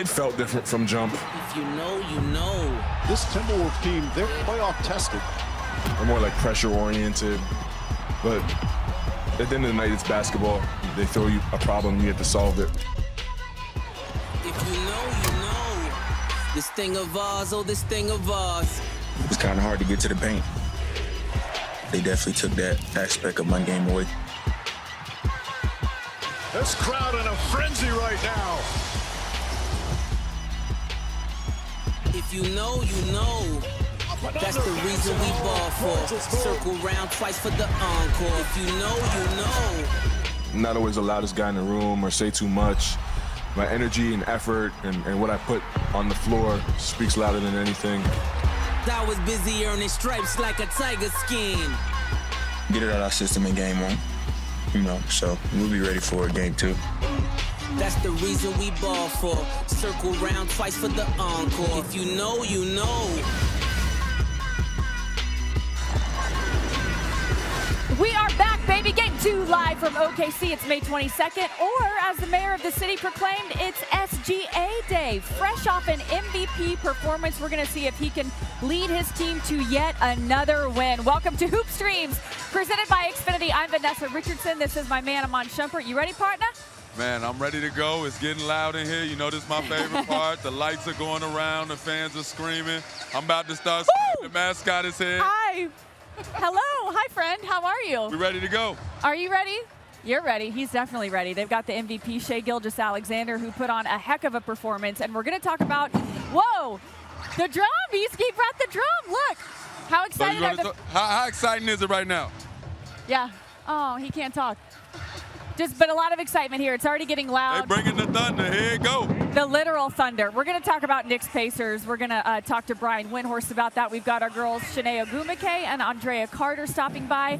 It felt different from jump. If you know, you know. This Timberwolves team, they're playoff tested. They're more like pressure-oriented. But at the end of the night, it's basketball. They throw you a problem, you have to solve it. If you know, you know. This thing of ours, oh, this thing of ours. It's kind of hard to get to the paint. They definitely took that aspect of my game away. This crowd in a frenzy right now. If you know, you know. That's the reason we ball for. Circle round twice for the encore. If you know, you know. I'm not always the loudest guy in the room or say too much. My energy and effort and what I put on the floor speaks louder than anything. I was busy earning stripes like a tiger skin. Get it out of our system in game one, you know, so we'll be ready for game two. That's the reason we ball for. Circle round twice for the encore. If you know, you know. We are back, baby. Game 2 live from OKC. It's May 22nd, or as the mayor of the city proclaimed, it's SGA Day. Fresh off an MVP performance, we're going to see if he can lead his team to yet another win. Welcome to Hoop Streams, presented by Xfinity. I'm Vanessa Richardson. This is my man, Amon Shumpert. You ready, partner? Man, I'm ready to go. It's getting loud in here. You know, this is my favorite part. The lights are going around. The fans are screaming. I'm about to start screaming. The mascot is here. Hi. Hello. Hi, friend. How are you? We ready to go. Are you ready? You're ready. He's definitely ready. They've got the MVP, Shai Gilgeous-Alexander, who put on a heck of a performance. And we're going to talk about, whoa, the drum. He brought the drum. Look. How excited So how exciting is it right now? Yeah. Oh, he can't talk. But a lot of excitement here. It's already getting loud. They bringing the thunder. Here it go. The literal thunder. We're going to talk about Knicks Pacers. We're going to talk to Brian Windhorst about that. We've got our girls, Shai Ogwumike and Andraya Carter stopping by.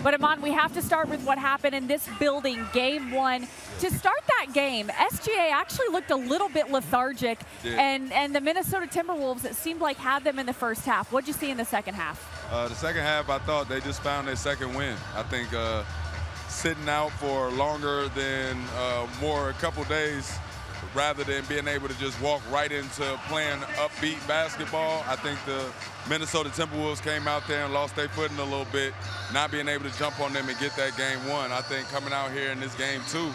But, Amon, we have to start with what happened in this building, Game 1. To start that game, SGA actually looked a little bit lethargic. And the Minnesota Timberwolves, it seemed like, had them in the first half. What did you see in the second half? The second half, I thought they just found their second win. I think sitting out for longer than a couple days rather than being able to just walk right into playing upbeat basketball. I think the Minnesota Timberwolves came out there and lost their footing a little bit, not being able to jump on them and get that game one. I think coming out here in this game two,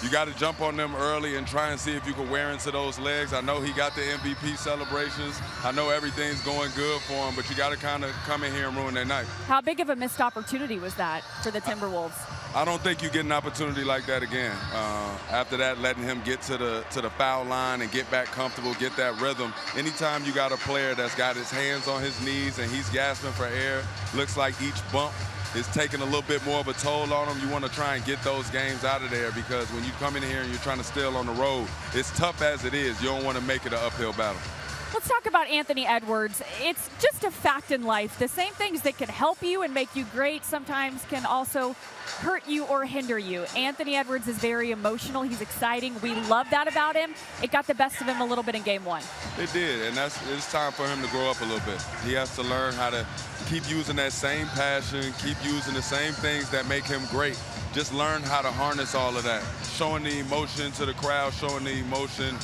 you got to jump on them early and try and see if you can wear into those legs. I know he got the MVP celebrations. I know everything's going good for him, but you got to kind of come in here and ruin their night. How big of a missed opportunity was that for the Timberwolves? I don't think you get an opportunity like that again. After that, letting him get to the foul line and get back comfortable, get that rhythm. Anytime you got a player that's got his hands on his knees and he's gasping for air, looks like each bump is taking a little bit more of a toll on him. You want to try and get those games out of there, because when you come in here and you're trying to steal on the road, it's tough as it is. You don't want to make it an uphill battle. Let's talk about Anthony Edwards. It's just a fact in life. The same things that can help you and make you great sometimes can also hurt you or hinder you. Anthony Edwards is very emotional. He's exciting. We love that about him. It got the best of him a little bit in game one. It did, and it's time for him to grow up a little bit. He has to learn how to keep using that same passion, keep using the same things that make him great. Just learn how to harness all of that. Showing the emotion to the crowd, showing the emotion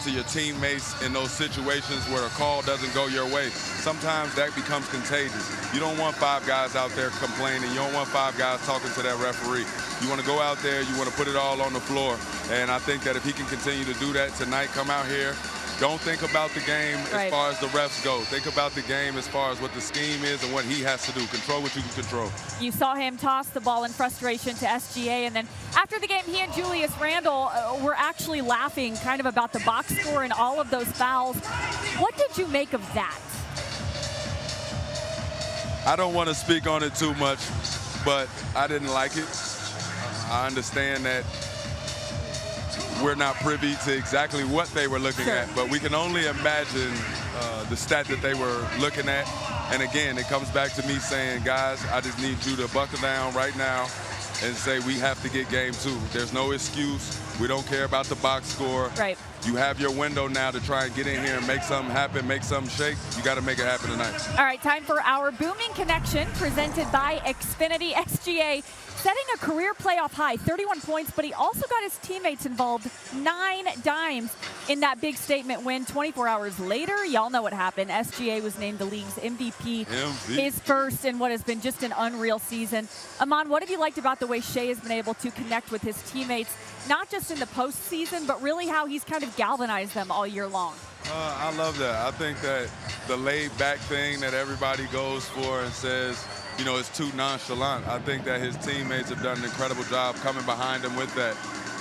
to your teammates in those situations where a call doesn't go your way. Sometimes that becomes contagious. You don't want 5 guys out there complaining. You don't want 5 guys talking to that referee. You want to go out there, you want to put it all on the floor. And I think that if he can continue to do that tonight, come out here, don't think about the game as far as the refs go. Think about the game as far as what the scheme is and what he has to do. Control what you can control. You saw him toss the ball in frustration to SGA, and then after the game, he and Julius Randle were actually laughing kind of about the box score and all of those fouls. What did you make of that? I don't want to speak on it too much, but I didn't like it. I understand that we're not privy to exactly what they were looking at, but we can only imagine the stat that they were looking at. And again, it comes back to me saying, guys, I just need you to buckle down right now and say we have to get game 2. There's no excuse. We don't care about the box score. Right. You have your window now to try and get in here and make something happen, make something shake. You got to make it happen tonight. All right, time for our Booming Connection, presented by Xfinity. SGA setting a career playoff high, 31 points, but he also got his teammates involved, 9 dimes in that big statement win. 24 hours later, y'all know what happened. SGA was named the league's MVP. His first in what has been just an unreal season. Aman, what have you liked about the way Shai has been able to connect with his teammates, not just in the postseason, but really how he's kind of galvanized them all year long? I love that. I think that the laid-back thing that everybody goes for and says, you know, it's too nonchalant. I think that his teammates have done an incredible job coming behind him with that.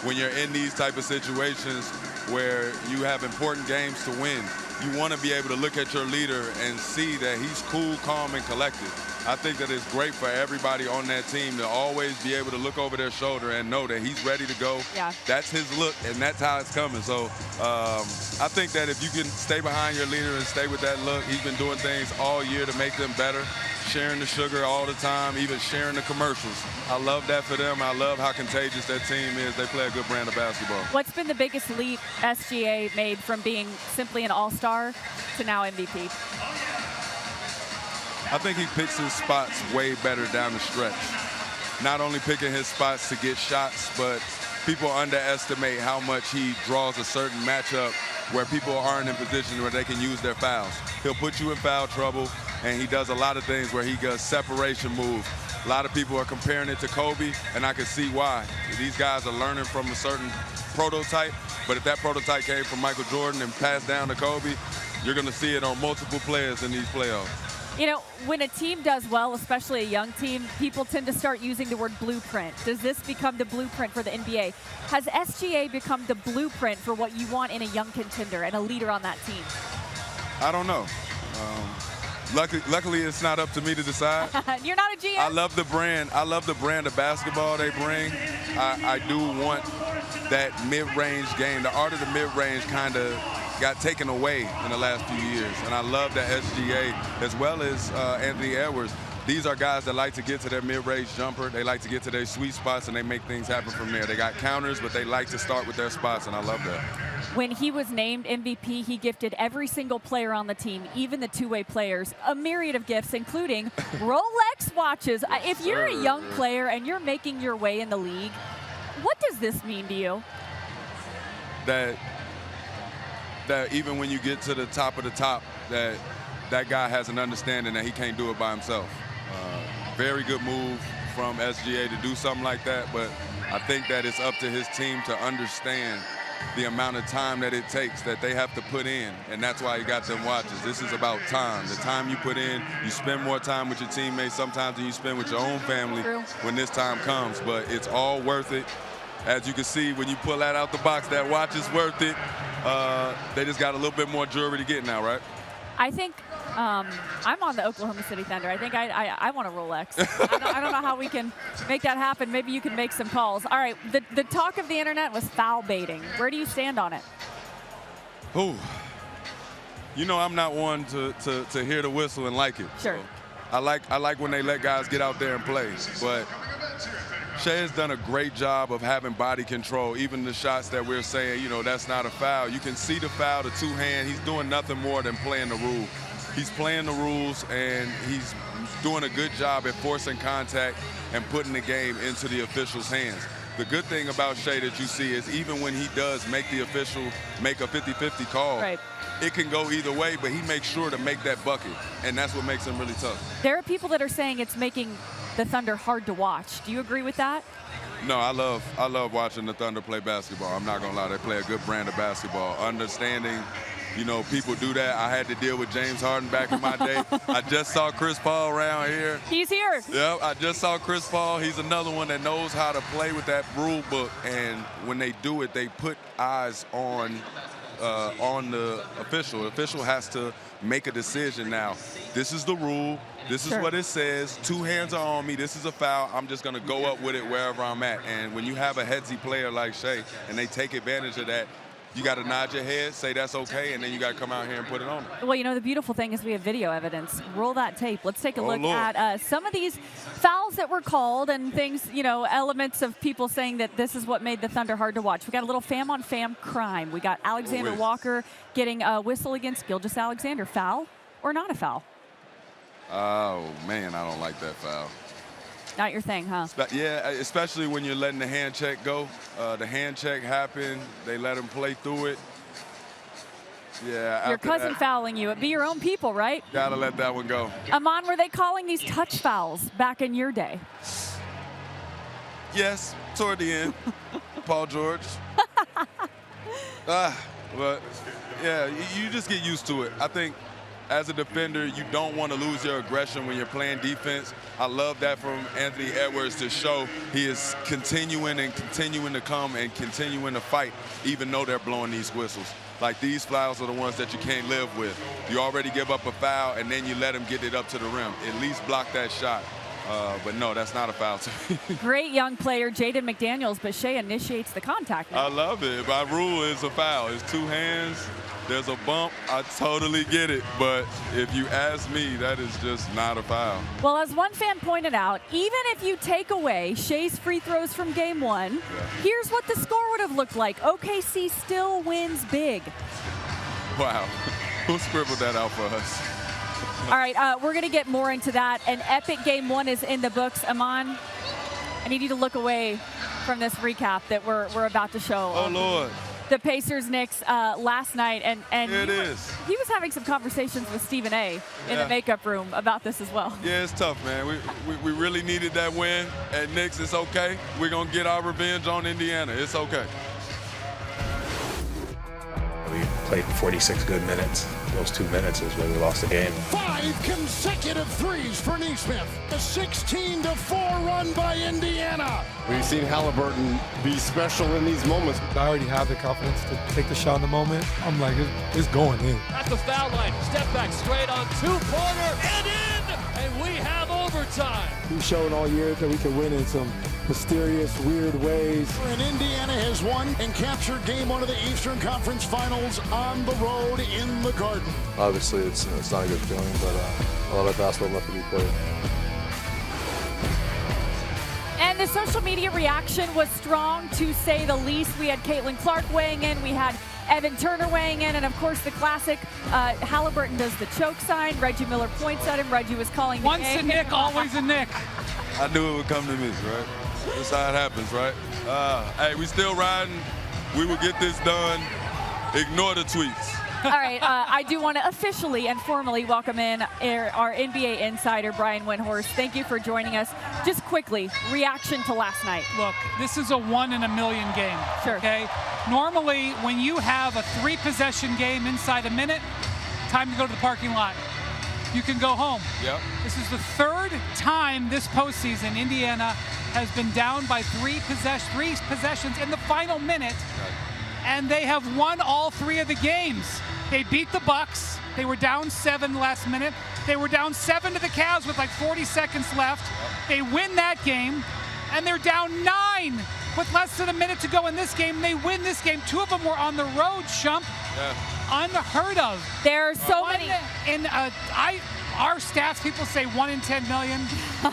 When you're in these type of situations where you have important games to win, you want to be able to look at your leader and see that he's cool, calm, and collected. I think that it's great for everybody on that team to always be able to look over their shoulder and know that he's ready to go. Yeah. That's his look, and that's how it's coming. So I think that if you can stay behind your leader and stay with that look, he's been doing things all year to make them better, sharing the sugar all the time, even sharing the commercials. I love that for them. I love how contagious that team is. They play a good brand of basketball. What's been the biggest leap SGA made from being simply an all-star to now MVP? I think he picks his spots way better down the stretch. Not only picking his spots to get shots, but people underestimate how much he draws a certain matchup where people aren't in position where they can use their fouls. He'll put you in foul trouble, and he does a lot of things where he does separation moves. A lot of people are comparing it to Kobe, and I can see why. These guys are learning from a certain prototype, but if that prototype came from Michael Jordan and passed down to Kobe, you're going to see it on multiple players in these playoffs. You know, when a team does well, especially a young team, people tend to start using the word blueprint. Does this become the blueprint for the NBA? Has SGA become the blueprint for what you want in a young contender and a leader on that team? I don't know. Luckily, it's not up to me to decide. You're not a GM? I love the brand. I love the brand of basketball they bring. I do want that mid-range game. The art of the mid-range kind of got taken away in the last few years. And I love that SGA, as well as Anthony Edwards, these are guys that like to get to their mid-range jumper. They like to get to their sweet spots, and they make things happen from there. They got counters, but they like to start with their spots, and I love that. When he was named MVP, he gifted every single player on the team, even the two-way players, a myriad of gifts, including Rolex watches. If you're a young player and you're making your way in the league, what does this mean to you? That even when you get to the top of the top, that guy has an understanding that he can't do it by himself. Very good move from SGA to do something like that, but I think that it's up to his team to understand the amount of time that it takes that they have to put in, and that's why he got them watches. This is about time. The time you put in, you spend more time with your teammates sometimes than you spend with your own family when this time comes, but it's all worth it. As you can see, when you pull that out the box, that watch is worth it. They just got a little bit more jewelry to get now, right? I think I'm on the Oklahoma City Thunder. I think I want a Rolex. I don't know how we can make that happen. Maybe you can make some calls. All right, the talk of the internet was foul baiting. Where do you stand on it? Oh, you know I'm not one to hear the whistle and like it. Sure. So I like when they let guys get out there and play, but Shai has done a great job of having body control. Even the shots that we're saying, you know, that's not a foul. You can see the foul, the two-hand. He's doing nothing more than playing the rule. He's playing the rules, and he's doing a good job at forcing contact and putting the game into the official's hands. The good thing about Shai that you see is even when he does make the official make a 50-50 call, it can go either way, but he makes sure to make that bucket, and that's what makes him really tough. There are people that are saying it's making the Thunder hard to watch. Do you agree with that? No, I love watching the Thunder play basketball. I'm not gonna lie, they play a good brand of basketball. Understanding, you know, people do that. I had to deal with James Harden back in my day. I just saw Chris Paul around here. He's here. Yep, I just saw Chris Paul. He's another one that knows how to play with that rule book, and when they do it, they put eyes on the official. The official has to make a decision now. This is the rule. This is what it says. Two hands are on me. This is a foul. I'm just going to go up with it wherever I'm at. And when you have a headsy player like Shai and they take advantage of that, you got to nod your head, say that's okay, and then you got to come out here and put it on them. Well, you know, the beautiful thing is we have video evidence. Roll that tape. Let's take a look Lord. at some of these fouls that were called and things, you know, elements of people saying that this is what made the Thunder hard to watch. We got a little fam-on-fam crime. We got Alexander Walker getting a whistle against Gilgeous-Alexander. Foul or not a foul? Oh, man, I don't like that foul. Not your thing, huh? Yeah, especially when you're letting the hand check go. The hand check happened. They let him play through it. Yeah. Your cousin fouling you. It'd be your own people, right? Gotta let that one go. Amon, were they calling these touch fouls back in your day? Yes, toward the end. Paul George. But, yeah, you just get used to it. I think as a defender, you don't want to lose your aggression when you're playing defense. I love that from Anthony Edwards to show he is continuing to come and continuing to fight, even though they're blowing these whistles. Like, these fouls are the ones that you can't live with. You already give up a foul, and then you let him get it up to the rim. At least block that shot. But no, that's not a foul to me. Great young player, Jaden McDaniels, but Shai initiates the contact now. I love it. My rule is a foul. It's two hands. There's a bump. I totally get it. But if you ask me, that is just not a foul. Well, as one fan pointed out, even if you take away Shai's free throws from game one, here's what the score would have looked like. OKC still wins big. Wow. Who scribbled that out for us? All right, we're going to get more into that. An epic game one is in the books. Amon, I need you to look away from this recap that we're about to show. Oh, Lord. The Pacers-Knicks last night, and he was having some conversations with Stephen A. in the makeup room about this as well. Yeah, it's tough, man. We really needed that win at Knicks. It's okay. We're going to get our revenge on Indiana. It's okay. We played 46 good minutes. Those 2 minutes is where we lost the game. 5 consecutive threes for Neesmith. A 16-4 run by Indiana. We've seen Haliburton be special in these moments. I already have the confidence to take the shot in the moment. I'm like, it's going in. At the foul line, step back straight on two-pointer and in, and we have overtime. We've shown all year that we can win in some mysterious, weird ways. And Indiana has won and captured game one of the Eastern Conference Finals on the road in the Garden. Obviously, it's not a good feeling, but a lot of basketball left to be played. And the social media reaction was strong, to say the least. We had Caitlin Clark weighing in. We had Evan Turner weighing in. And, of course, the classic Haliburton does the choke sign. Reggie Miller points at him. Reggie was calling the Once a Nick, always a Nick. I knew it would come to me, right? That's how it happens, right? Hey, we still riding. We will get this done. Ignore the tweets. All right, I do want to officially and formally welcome in our NBA insider, Brian Windhorst. Thank you for joining us. Just quickly, reaction to last night. Look, this is a 1 in a million game. Sure. Okay. Normally, when you have a 3-possession game inside a minute, time to go to the parking lot. You can go home. Yep. This is the 3rd time this postseason Indiana has been down by 3 possessions in the final minute, and they have won all 3 of the games. They beat the Bucks. They were down 7 last minute. They were down 7 to the Cavs with like 40 seconds left. They win that game, and they're down 9 with less than a minute to go in this game. They win this game. 2 of them were on the road, Shump. Yeah. Unheard of. There are so many. Our stats, people say 1 in 10 million.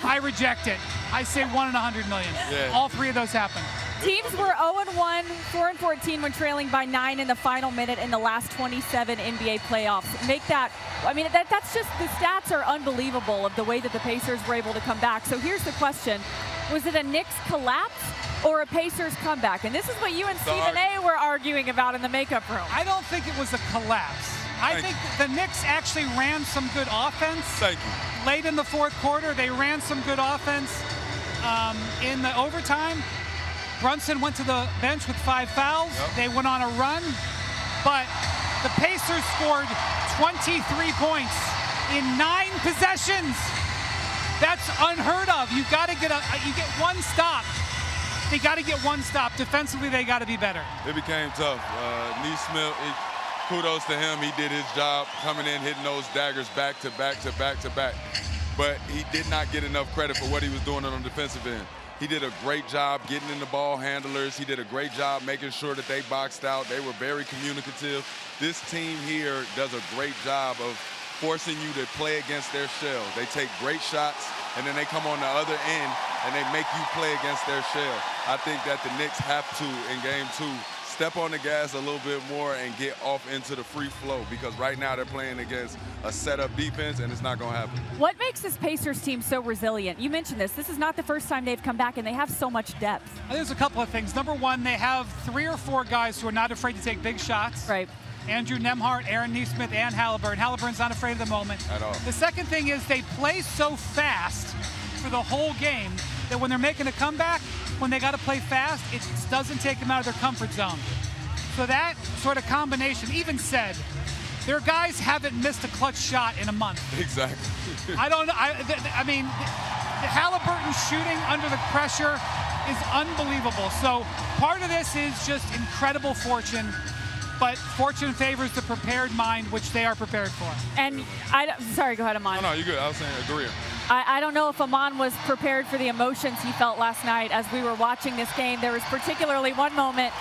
I reject it. I say 1 in 100 million. Yeah. All 3 of those happened. Teams were 0-1, 4-14 when trailing by 9 in the final minute in the last 27 NBA playoffs. Make that, I mean, that's just, the stats are unbelievable of the way that the Pacers were able to come back. So here's the question. Was it a Knicks collapse or a Pacers comeback? And this is what you and Stephen A. were arguing about in the makeup room. I don't think it was a collapse. I think the Knicks actually ran some good offense. Thank you. Late in the 4th quarter, they ran some good offense. In the overtime, Brunson went to the bench with 5 fouls. Yep. They went on a run, but the Pacers scored 23 points in 9 possessions. That's unheard of. You got to get you get 1 stop. They got to get 1 stop. Defensively, they got to be better. It became tough. Neesmith, kudos to him. He did his job coming in, hitting those daggers back to back to back to back. But he did not get enough credit for what he was doing on the defensive end. He did a great job getting in the ball handlers. He did a great job making sure that they boxed out. They were very communicative. This team here does a great job of forcing you to play against their shell. They take great shots, and then they come on the other end, and they make you play against their shell. I think that the Knicks have to, in Game 2, step on the gas a little bit more and get off into the free flow, because right now they're playing against a setup defense, and it's not going to happen. What makes this Pacers team so resilient? You mentioned this. This is not the first time they've come back, and they have so much depth. There's a couple of things. Number one, they have 3 or 4 guys who are not afraid to take big shots. Right. Andrew Nembhard, Aaron Nesmith, and Haliburton. Haliburton's not afraid of the moment. At all. The second thing is they play so fast for the whole game that when they're making a comeback, when they got to play fast, it doesn't take them out of their comfort zone. So that sort of combination, even said, their guys haven't missed a clutch shot in a month. Exactly. I don't know. I mean, the Haliburton shooting under the pressure is unbelievable. So part of this is just incredible fortune, but fortune favors the prepared mind, which they are prepared for. And sorry, go ahead, Amon. No, you're good. I was saying agree. I don't know if Amon was prepared for the emotions he felt last night as we were watching this game. There was particularly one moment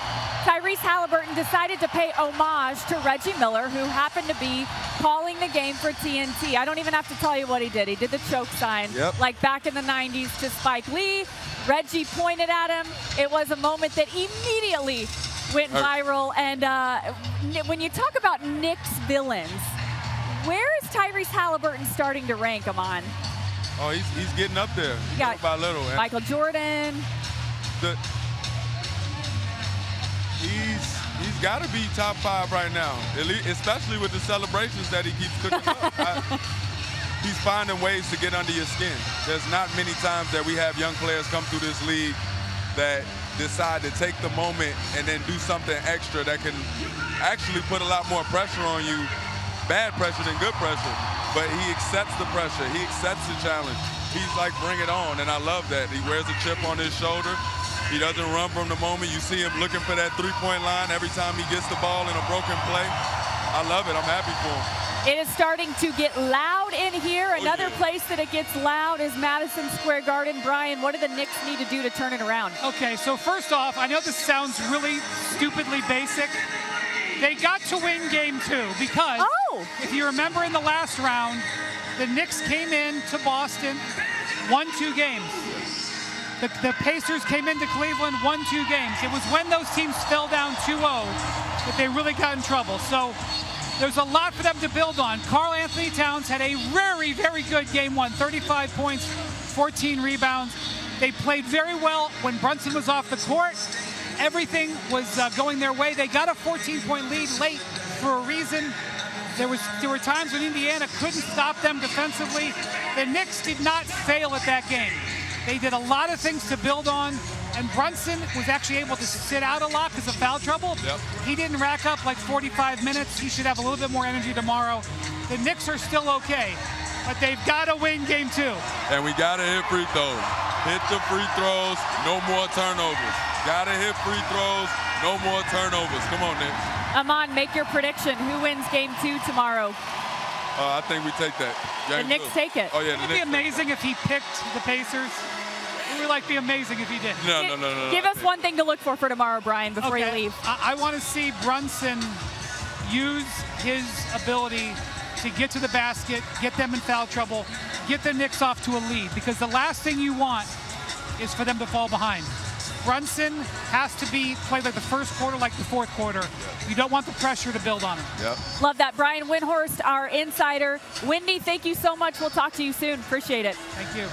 Tyrese Haliburton decided to pay homage to Reggie Miller, who happened to be calling the game for TNT. I don't even have to tell you what he did. He did the choke sign, like back in the 90s to Spike Lee. Reggie pointed at him. It was a moment that immediately went viral. And when you talk about Knicks villains, where is Tyrese Haliburton starting to rank, Amon? Oh, he's getting up there, little by little. Michael Jordan. He's got to be top 5 right now, especially with the celebrations that he keeps cooking up. He's finding ways to get under your skin. There's not many times that we have young players come through this league that decide to take the moment and then do something extra that can actually put a lot more pressure on you, bad pressure than good pressure. But he accepts the pressure. He accepts the challenge. He's like, bring it on, and I love that. He wears a chip on his shoulder. He doesn't run from the moment. You see him looking for that three-point line every time he gets the ball in a broken play. I love it. I'm happy for him. It is starting to get loud in here. Another place that it gets loud is Madison Square Garden. Brian, what do the Knicks need to do to turn it around? Okay, so first off, I know this sounds really stupidly basic. They got to win Game 2 because if you remember in the last round, the Knicks came in to Boston, won 2 games. The Pacers came into Cleveland, won 2 games. It was when those teams fell down 2-0 that they really got in trouble. So there's a lot for them to build on. Karl Anthony Towns had a very, very good Game 1, 35 points, 14 rebounds. They played very well when Brunson was off the court. Everything was going their way. They got a 14-point lead late for a reason. There were times when Indiana couldn't stop them defensively. The Knicks did not fail at that game. They did a lot of things to build on, and Brunson was actually able to sit out a lot because of foul trouble. He didn't rack up like 45 minutes. He should have a little bit more energy tomorrow. The Knicks are still okay, but they've got to win Game 2. And we got to hit free throws. Hit the free throws, no more turnovers. Got to hit free throws, no more turnovers. Come on, Nick. Amon, make your prediction. Who wins Game 2 tomorrow? I think we take that. The Knicks take it. Oh, yeah, it would be amazing if he picked the Pacers. It would like be amazing if he did. No. Give us one thing to look for tomorrow, Brian, before you leave. I want to see Brunson use his ability to get to the basket, get them in foul trouble, get the Knicks off to a lead, because the last thing you want is for them to fall behind. Brunson has to play like the first quarter, like the fourth quarter. You don't want the pressure to build on him. Love that. Brian Windhorst, our insider. Wendy, thank you so much. We'll talk to you soon. Appreciate it. Thank you.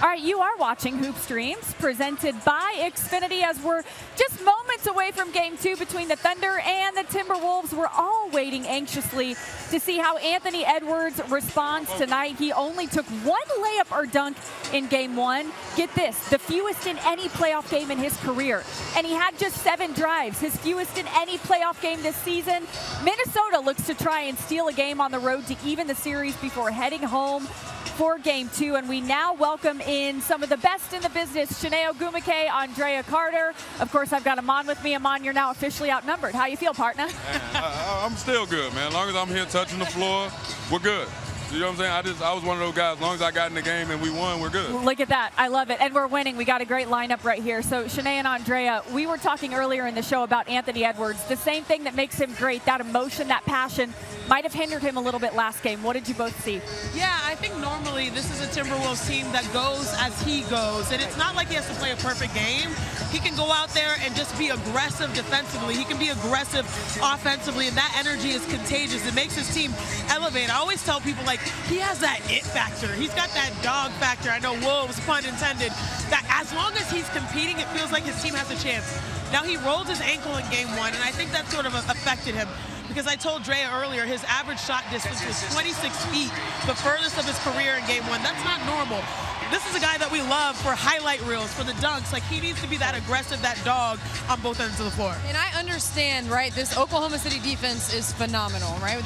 All right, you are watching Hoop Streams, presented by Xfinity, as we're just moments away from Game 2 between the Thunder and the Timberwolves. We're all waiting anxiously to see how Anthony Edwards responds tonight. He only took 1 layup or dunk in Game 1. Get this, the fewest in any playoff game in his career. And he had just 7 drives, his fewest in any playoff game this season. Minnesota looks to try and steal a game on the road to even the series before heading home for Game 2, and we now welcome in some of the best in the business, Shai Gilgeous-Alexander, Andraya Carter. Of course, I've got Amon with me. Amon, you're now officially outnumbered. How you feel, partner? I'm still good, man. As long as I'm here touching the floor, we're good. You know what I'm saying? I was one of those guys. As long as I got in the game and we won, we're good. Look at that. I love it. And we're winning. We got a great lineup right here. So Shai and Andraya, we were talking earlier in the show about Anthony Edwards. The same thing that makes him great, that emotion, that passion, might have hindered him a little bit last game. What did you both see? Yeah, I think normally this is a Timberwolves team that goes as he goes. And it's not like he has to play a perfect game. He can go out there and just be aggressive defensively. He can be aggressive offensively, and that energy is contagious. It makes his team elevate. I always tell people, like, he has that it factor. He's got that dog factor. I know, wolves, pun intended. That as long as he's competing, it feels like his team has a chance. Now, he rolled his ankle in game 1, and I think that sort of affected him. Because I told Drea earlier, his average shot distance was 26 feet, the furthest of his career in game 1. That's not normal. This is a guy that we love for highlight reels, for the dunks. Like, he needs to be that aggressive, that dog on both ends of the floor. And I understand, right, this Oklahoma City defense is phenomenal, right?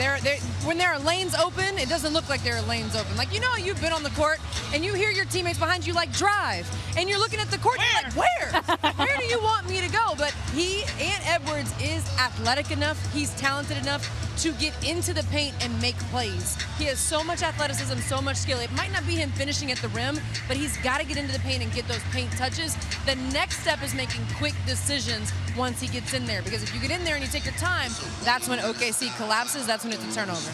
When there are lanes open, it doesn't look like there are lanes open. Like, you know, you've been on the court, and you hear your teammates behind you, like, drive. And you're looking at the court, you're like, where? Where do you want me to go? But Ant Edwards is athletic enough, he's talented enough to get into the paint and make plays. He has so much athleticism, so much skill. It might not be him finishing at the rim, but he's got to get into the paint and get those paint touches. The next step is making quick decisions once he gets in there, because if you get in there and you take your time, that's when OKC collapses, that's when it's a turnover.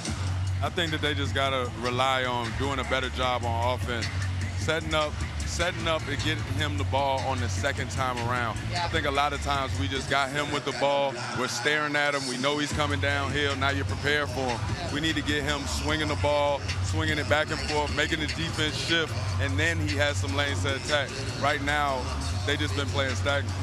I think that they just got to rely on doing a better job on offense, setting up and getting him the ball on the second time around. Yeah. I think a lot of times we just got him with the ball. We're staring at him. We know he's coming downhill. Now you're prepared for him. Yeah. We need to get him swinging the ball, swinging it back and forth, making the defense shift, and then he has some lanes to attack. Right now, they just been playing stagnant.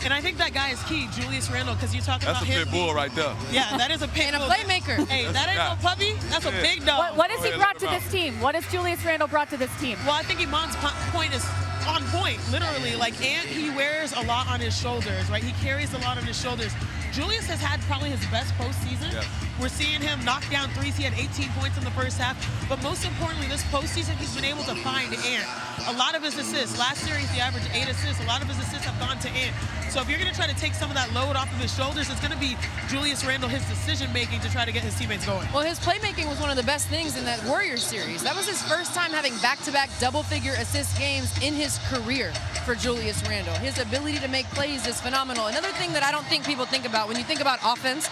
And I think that guy is key, Julius Randle, because you talk about him. That's a pit bull right there. Yeah, that is a pit bull. And a playmaker. Hey, that ain't no puppy. That's a big dog. What has he brought to this team? What has Julius Randle brought to this team? Well, I think Iman's point is on point, literally. Like, and he wears a lot on his shoulders, right? He carries a lot on his shoulders. Julius has had probably his best postseason. Yeah. We're seeing him knock down threes. He had 18 points in the first half. But most importantly, this postseason, he's been able to find Ant. A lot of his assists. Last series, he averaged 8 assists. A lot of his assists have gone to Ant. So if you're going to try to take some of that load off of his shoulders, it's going to be Julius Randle, his decision-making to try to get his teammates going. Well, his playmaking was one of the best things in that Warriors series. That was his first time having back-to-back double-figure assist games in his career for Julius Randle. His ability to make plays is phenomenal. Another thing that I don't think people think about, when you think about offense,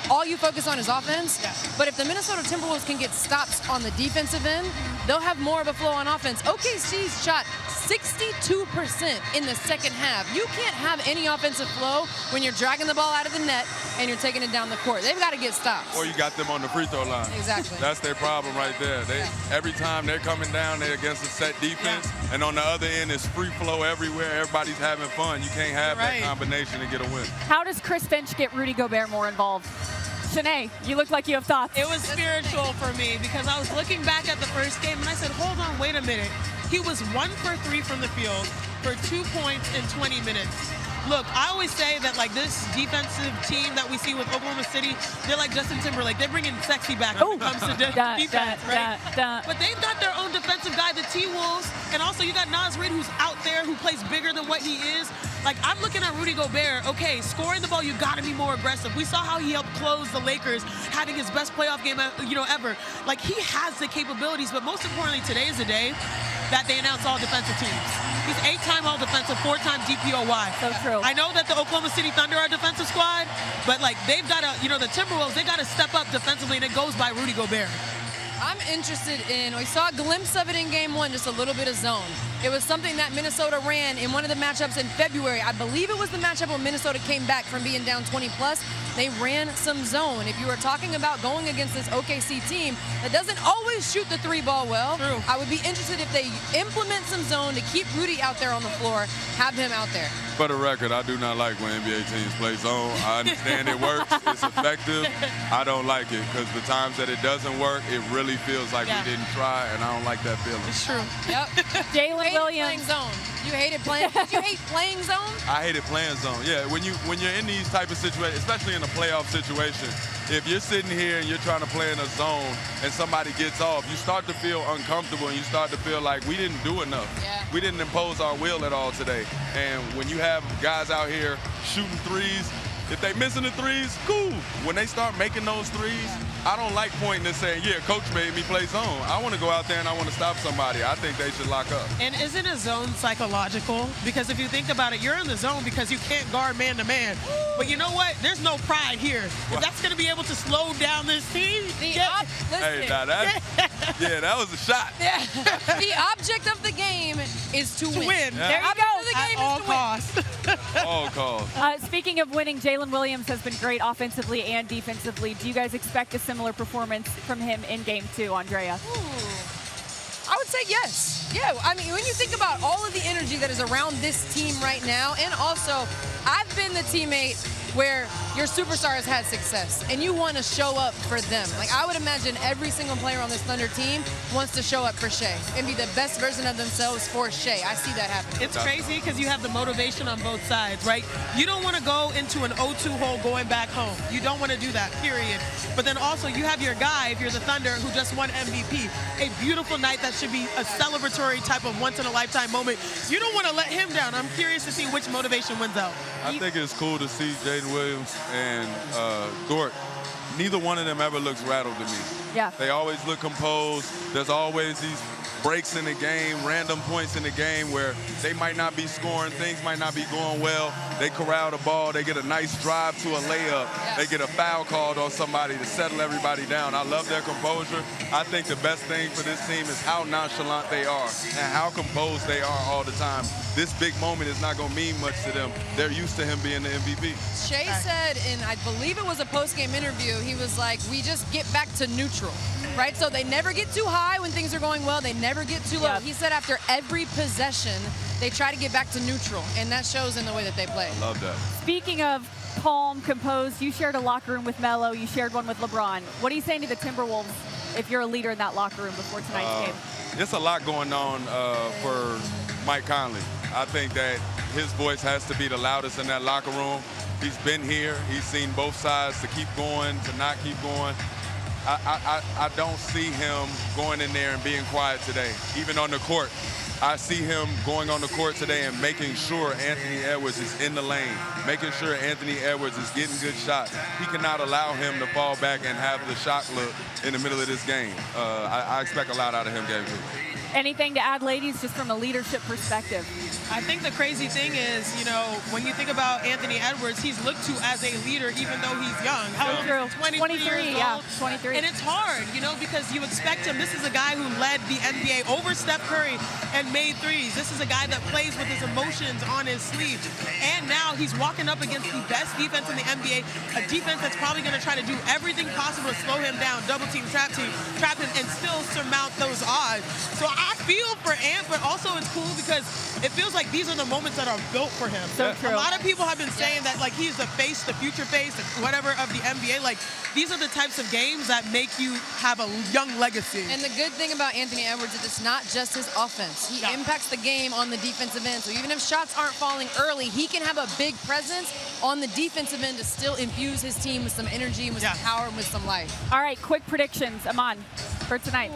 all you focus on is offense. Yeah. But if the Minnesota Timberwolves can get stops on the defensive end, they'll have more of a flow on offense. OKC's shot 62% in the second half. You can't have any offensive flow when you're dragging the ball out of the net and you're taking it down the court. They've got to get stops. Or you got them on the free throw line. Exactly. That's their problem right there. Every time they're coming down, they're against a set defense, and on the other end, it's free flow everywhere. Everybody's having fun. You can't have that combination and get a win. How does Chris Finch get Rudy Gobert more involved? Shai, you look like you have thoughts. It was spiritual for me because I was looking back at the first game and I said, hold on, wait a minute. He was 1 for 3 from the field for 2 points in 20 minutes. Look, I always say that, like, this defensive team that we see with Oklahoma City, they're like Justin Timberlake. They're bringing sexy back when it comes to defense, right? But they've got their own defensive guy, the T-Wolves, and also you got Naz Reid, who's out there, who plays bigger than what he is. Like, I'm looking at Rudy Gobert. Okay, scoring the ball, you got to be more aggressive. We saw how he helped close the Lakers, having his best playoff game, ever. Like, he has the capabilities, but most importantly, today is the day that they announce all defensive teams. He's 8-time all-defensive, 4-time DPOY. So true. I know that the Oklahoma City Thunder are a defensive squad, but, like, they've got to, the Timberwolves, they got to step up defensively, and it goes by Rudy Gobert. I'm interested in, we saw a glimpse of it in game 1, just a little bit of zone. It was something that Minnesota ran in one of the matchups in February. I believe it was the matchup when Minnesota came back from being down 20+. They ran some zone. If you were talking about going against this OKC team that doesn't always shoot the 3-ball well, True. I would be interested if they implement some zone to keep Rudy out there on the floor, have him out there. For the record, I do not like when NBA teams play zone. I understand it works. It's effective. I don't like it because the times that it doesn't work, it really feels like we didn't try, and I don't like that feeling. It's true. Yep. Jalen Williams. Playing zone. You hated playing. Did you hate playing zone? I hated playing zone. Yeah, when you're in these type of situations, especially in a playoff situation, if you're sitting here and you're trying to play in a zone and somebody gets off, you start to feel uncomfortable and you start to feel like we didn't do enough. Yeah. We didn't impose our will at all today. And when you have guys out here shooting threes, if they missing the threes, cool. When they start making those threes, I don't like pointing and saying, yeah, coach made me play zone. I want to go out there and I want to stop somebody. I think they should lock up. And isn't a zone psychological? Because if you think about it, you're in the zone because you can't guard man-to-man. But you know what? There's no pride here. If that's going to be able to slow down this team, hey, now that was a shot. Yeah. The object of the game is to win. Yeah. There you go. The game At all is to costs. All calls. Speaking of winning, Jalen Williams has been great offensively and defensively. Do you guys expect a similar performance from him in Game 2, Andraya? I would say yes. Yeah, I mean, when you think about all of the energy that is around this team right now, and also, I've been the teammate where your superstar has had success, and you want to show up for them. Like, I would imagine every single player on this Thunder team wants to show up for Shai and be the best version of themselves for Shai. I see that happening. It's crazy because you have the motivation on both sides, right? You don't want to go into an 0-2 hole going back home. You don't want to do that, period. But then also you have your guy, if you're the Thunder, who just won MVP. A beautiful night that should be a celebratory type of once-in-a-lifetime moment. You don't want to let him down. I'm curious to see which motivation wins out. I think it's cool to see Jaden Williams and Dort. Neither one of them ever looks rattled to me. Yeah. They always look composed. There's always these breaks in the game, random points in the game where they might not be scoring, things might not be going well. They corral the ball, they get a nice drive to a layup. Yes. They get a foul called on somebody to settle everybody down. I love their composure. I think the best thing for this team is how nonchalant they are and how composed they are all the time. This big moment is not going to mean much to them. They're used to him being the MVP. Shai said, in I believe it was a post-game interview, he was like, we just get back to neutral, right? So they never get too high when things are going well. They never get too low. Yep. He said after every possession, they try to get back to neutral, and that shows in the way that they play. I love that. Speaking of calm, composed, you shared a locker room with Melo. You shared one with LeBron. What are you saying to the Timberwolves if you're a leader in that locker room before tonight's game? There's a lot going on for Mike Conley. I think that his voice has to be the loudest in that locker room. He's been here. He's seen both sides, to keep going, to not keep going. I don't see him going in there and being quiet today, even on the court. I see him going on the court today and making sure Anthony Edwards is in the lane, making sure Anthony Edwards is getting good shots. He cannot allow him to fall back and have the shot look in the middle of this game. I expect a lot out of him, Game 2. Anything to add, ladies, just from a leadership perspective? I think the crazy thing is, you know, when you think about Anthony Edwards, he's looked to as a leader even though he's young. How old is he? 23 years old? Yeah, 23. And it's hard, you know, because you expect him. This is a guy who led the NBA over Steph Curry and made threes. This is a guy that plays with his emotions on his sleeve. And now he's walking up against the best defense in the NBA, a defense that's probably going to try to do everything possible to slow him down, double team, trap him, and still surmount those odds. So I feel for Ant, but also it's cool because it feels like these are the moments that are built for him. So true. A lot of people have been saying that, like, he's the face, the future face, whatever of the NBA. Like, these are the types of games that make you have a young legacy. And the good thing about Anthony Edwards is it's not just his offense. He impacts the game on the defensive end. So even if shots aren't falling early, he can have a big presence on the defensive end to still infuse his team with some energy, with some power, and with some life. All right, quick predictions, Aman, for tonight.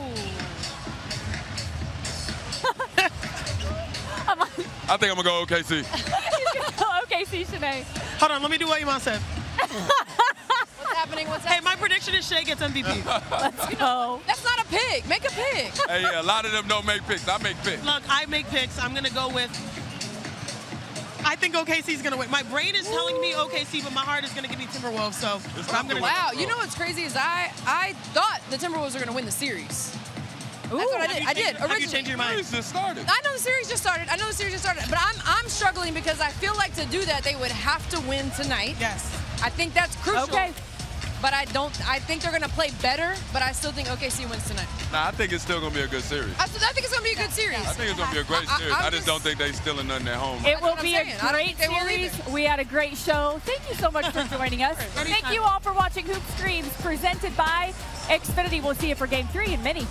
I think I'm going to go OKC. OKC, Shanae. Hold on, let me do what Iman said. What's happening? What's happening? Hey, my prediction is Shai gets MVP. Let's go. That's not a pick. Make a pick. Hey, yeah, a lot of them don't make picks. I make picks. Look, I make picks. I'm going to go with, I think OKC's going to win. My brain is telling me OKC, but my heart is going to give me Timberwolves. So I'm going to. Wow, you know what's crazy is I thought the Timberwolves were going to win the series. That's what I did. Have you changed your mind? The series just started. I know the series just started. But I'm struggling because I feel like to do that they would have to win tonight. Yes. I think that's crucial. Okay. But I think they're going to play better, but I still think OKC wins tonight. Nah, I think it's still going to be a good series. I think it's going to be a good series. I think it's going to be a great series. I just don't think they're stealing nothing at home. It will be a great series. We had a great show. Thank you so much for joining us. Thank you all for watching Hoop Streams, presented by Xfinity. We'll see you for Game 3 in many.